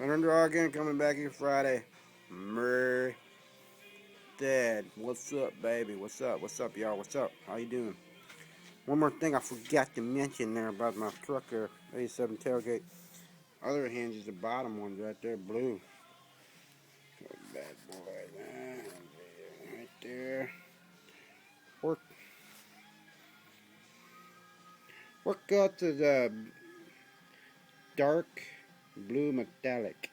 Underdog again, coming back here Friday. Murray. Dad, what's up, baby? What's up? What's up, y'all? What's up? How you doing? One more thing I forgot to mention there about my truck there, 87 tailgate. Other hinges, the bottom ones right there, blue. Good bad boy, man. Right there. Work out to the dark blue metallic.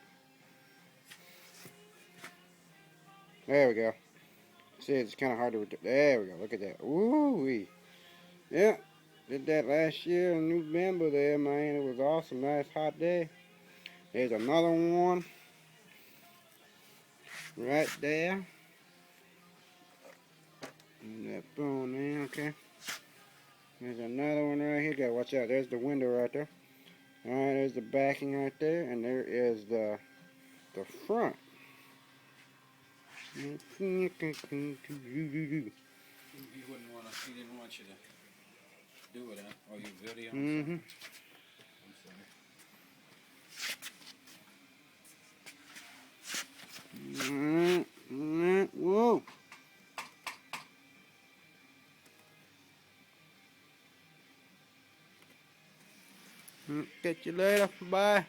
There we go. See, it's kind of hard to. There we go. Look at that. Ooh-wee. Yeah. Did that last year in November there, man. It was awesome. Nice hot day. There's another one. Right there. That phone there, okay. There's another one right here. Gotta watch out. There's the window right there. Alright, there's the backing right there. And there is the front. He wouldn't want to, he didn't want you to do it, huh? Or you video or something? I'm sorry. Whoa. Catch you later. Bye.